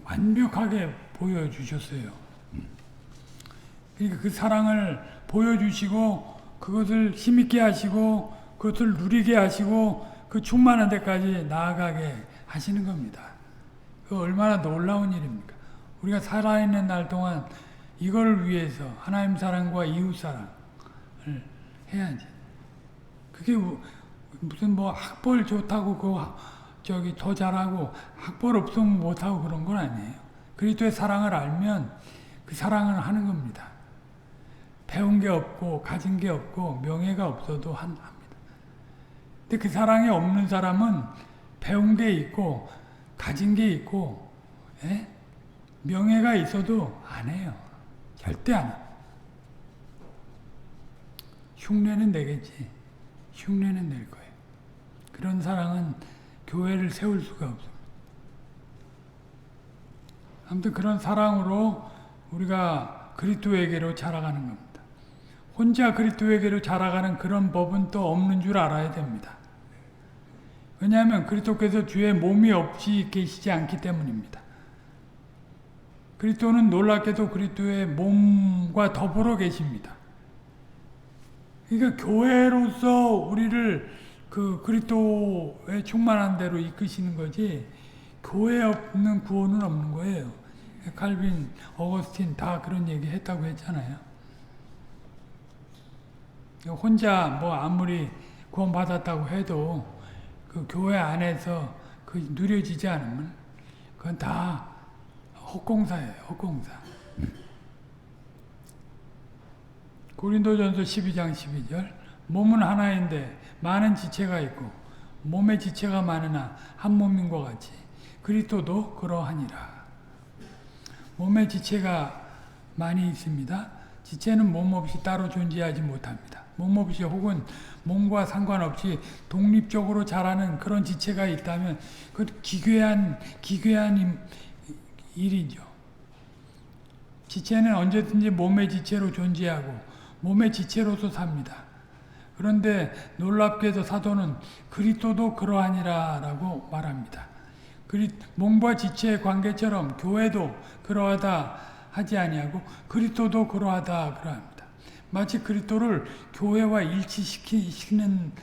완벽하게 보여주셨어요. 그러니까 그 사랑을 보여주시고, 그것을 힘있게 하시고, 그것을 누리게 하시고, 그 충만한 데까지 나아가게 하시는 겁니다. 그 얼마나 놀라운 일입니까? 우리가 살아있는 날 동안 이걸 위해서 하나님 사랑과 이웃 사랑을 해야지. 그게 무슨 학벌 좋다고 저기 더 잘하고 학벌 없으면 못하고 그런 건 아니에요. 그리스도의 사랑을 알면 그 사랑을 하는 겁니다. 배운 게 없고 가진 게 없고 명예가 없어도 합니다. 근데 그 사랑이 없는 사람은 배운 게 있고 가진 게 있고 명예가 있어도 안 해요. 절대 안 해요. 흉내는 내겠지. 흉내는 낼 거예요. 그런 사랑은 교회를 세울 수가 없습니다. 아무튼 그런 사랑으로 우리가 그리스도에게로 자라가는 겁니다. 혼자 그리스도에게로 자라가는 그런 법은 또 없는 줄 알아야 됩니다. 왜냐하면 그리스도께서 주의 몸이 없이 계시지 않기 때문입니다. 그리스도는 놀랍게도 그리스도의 몸과 더불어 계십니다. 그러니까 교회로서 우리를 그 그리스도의 충만한 대로 이끄시는 거지 교회 없는 구원은 없는 거예요. 칼빈, 어거스틴 다 그런 얘기 했다고 했잖아요. 혼자 뭐 아무리 구원받았다고 해도 그 교회 안에서 그 누려지지 않으면 그건 다 헛공사예요. 헛공사. 고린도전서 12장 12절 몸은 하나인데 많은 지체가 있고 몸의 지체가 많으나 한 몸인 것 같이 그리스도도 그러하니라. 몸의 지체가 많이 있습니다. 지체는 몸 없이 따로 존재하지 못합니다. 몸 없이 혹은 몸과 상관없이 독립적으로 자라는 그런 지체가 있다면 그 기괴한 일이죠. 지체는 언제든지 몸의 지체로 존재하고 몸의 지체로서 삽니다. 그런데 놀랍게도 사도는 그리스도도 그러하니라 라고 말합니다. 몸과 지체의 관계처럼 교회도 그러하다 하지 아니하고 그리스도도 그러하다 그러합니다. 마치 그리스도를 교회와 일치시키는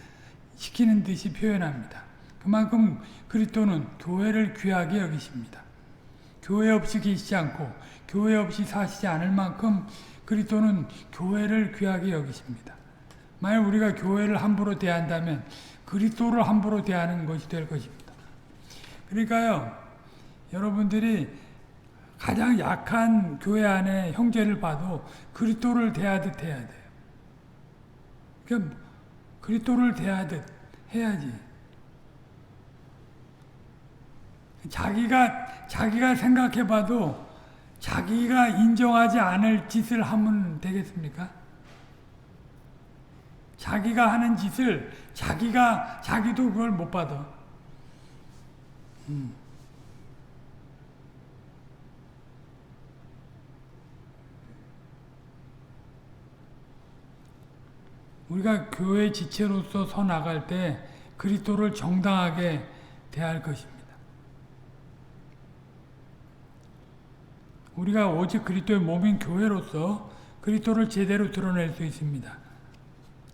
듯이 표현합니다. 그만큼 그리스도는 교회를 귀하게 여기십니다. 교회 없이 계시지 않고 교회 없이 사시지 않을 만큼 그리스도는 교회를 귀하게 여기십니다. 만약 우리가 교회를 함부로 대한다면 그리스도를 함부로 대하는 것이 될 것입니다. 그러니까요, 여러분들이 가장 약한 교회 안에 형제를 봐도 그리스도를 대하듯 해야 돼요. 그러니까 그리스도를 대하듯 해야지. 자기가 생각해봐도 자기가 인정하지 않을 짓을 하면 되겠습니까? 자기가 하는 짓을 자기도 그걸 못 받아. 우리가 교회 지체로서 서 나갈 때 그리스도를 정당하게 대할 것입니다. 우리가 오직 그리스도의 몸인 교회로서 그리스도를 제대로 드러낼 수 있습니다.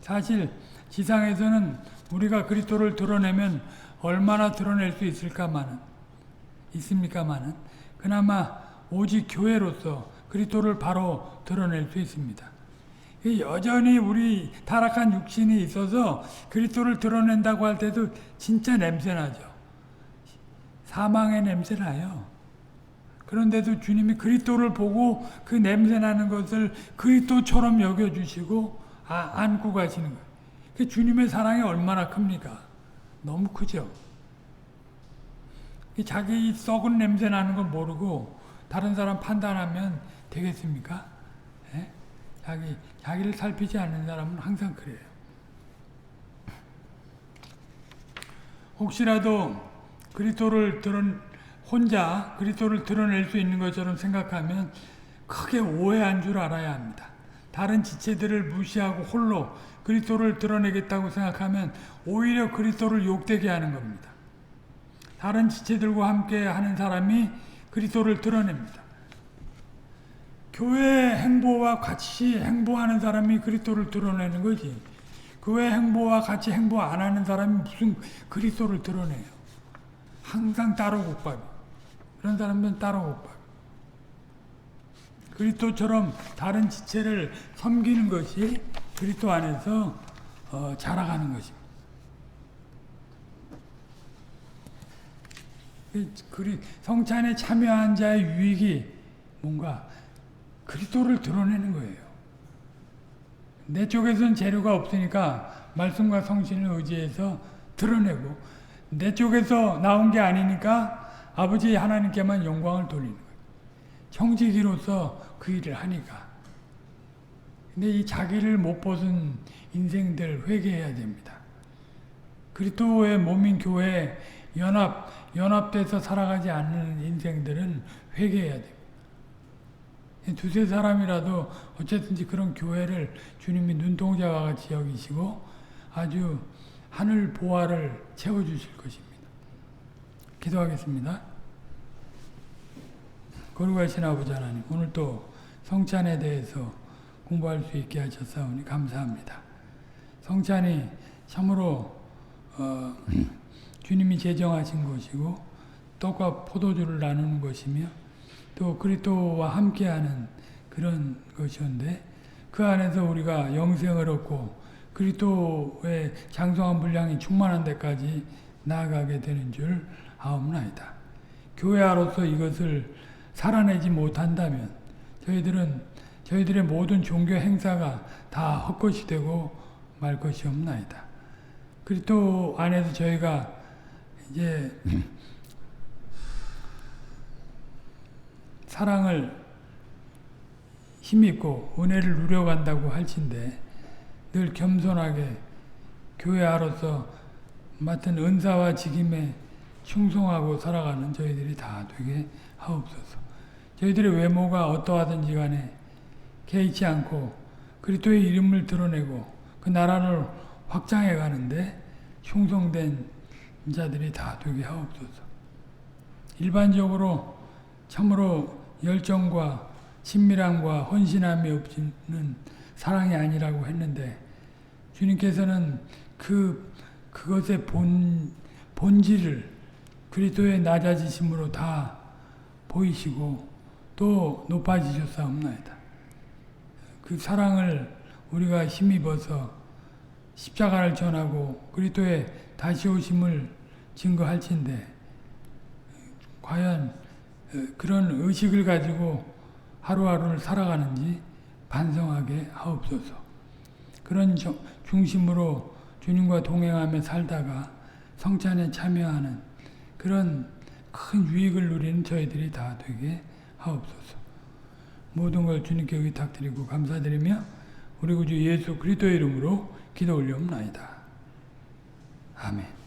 사실 지상에서는 우리가 그리스도를 드러내면 얼마나 드러낼 수 있습니까마는 그나마 오직 교회로서 그리스도를 바로 드러낼 수 있습니다. 여전히 우리 타락한 육신이 있어서 그리스도를 드러낸다고 할 때도 진짜 냄새나죠. 사망의 냄새나요. 그런데도 주님이 그리스도를 보고 그 냄새나는 것을 그리스도처럼 여겨주시고 안고 가시는 거예요. 그 주님의 사랑이 얼마나 큽니까? 너무 크죠. 자기 썩은 냄새 나는 걸 모르고 다른 사람 판단하면 되겠습니까? 예? 자기를 살피지 않는 사람은 항상 그래요. 혹시라도 혼자 그리스도를 드러낼 수 있는 것처럼 생각하면 크게 오해한 줄 알아야 합니다. 다른 지체들을 무시하고 홀로 그리스도를 드러내겠다고 생각하면 오히려 그리스도를 욕되게 하는 겁니다. 다른 지체들과 함께 하는 사람이 그리스도를 드러냅니다. 교회 행보와 같이 행보하는 사람이 그리스도를 드러내는 거지. 교회 행보와 같이 행보 안 하는 사람이 무슨 그리스도를 드러내요. 항상 따로 국밥. 그런 사람들은 따로 국밥. 그리스도처럼 다른 지체를 섬기는 것이 그리스도 안에서 자라가는 것입니다. 성찬에 참여한 자의 유익이 뭔가 그리스도를 드러내는 거예요. 내 쪽에서는 재료가 없으니까 말씀과 성신을 의지해서 드러내고, 내 쪽에서 나온 게 아니니까 아버지 하나님께만 영광을 돌리는 거예요. 청지기로서 그 일을 하니까. 근데 이 자기를 못 벗은 인생들 회개해야 됩니다. 그리스도의 몸인 교회에 연합돼서 살아가지 않는 인생들은 회개해야 됩니다. 두세 사람이라도 어쨌든지 그런 교회를 주님이 눈동자와 같이 여기시고 아주 하늘 보화를 채워주실 것입니다. 기도하겠습니다. 거룩하신 아버지 하나님, 오늘 또 성찬에 대해서 공부할 수 있게 하셨사오니 감사합니다. 성찬이 참으로 주님이 제정하신 것이고 떡과 포도주를 나누는 것이며 또 그리스도와 함께하는 그런 것이었는데, 그 안에서 우리가 영생을 얻고 그리스도의 장성한 분량이 충만한 데까지 나아가게 되는 줄 아옵나이다. 교회아로서 이것을 살아내지 못한다면 저희들의 모든 종교 행사가 다 헛것이 되고 말 것이 없나이다. 그리스도 안에서 저희가 이제 사랑을 힘입고 은혜를 누려간다고 할진데 늘 겸손하게 교회아로서 맡은 은사와 직임에 충성하고 살아가는 저희들이 다 되게 하옵소서. 저희들의 외모가 어떠하든지 간에 개의치 않고 그리스도의 이름을 드러내고 그 나라를 확장해 가는데 충성된 자들이 다 되게 하옵소서. 일반적으로 참으로 열정과 친밀함과 헌신함이 없이는 사랑이 아니라고 했는데, 주님께서는 그것의 본질을 그리스도의 낮아지심으로 다 보이시고 또 높아지셨사옵나이다. 그 사랑을 우리가 힘입어서 십자가를 전하고 그리스도의 다시 오심을 증거할진데, 과연 그런 의식을 가지고 하루하루를 살아가는지 반성하게 하옵소서. 그런 중심으로 주님과 동행하며 살다가 성찬에 참여하는 그런 큰 유익을 누리는 저희들이 다 되게 하옵소서. 모든 걸 주님께 의탁드리고 감사드리며 우리 구주 예수 그리스도의 이름으로 기도 올려옵나이다. 아멘.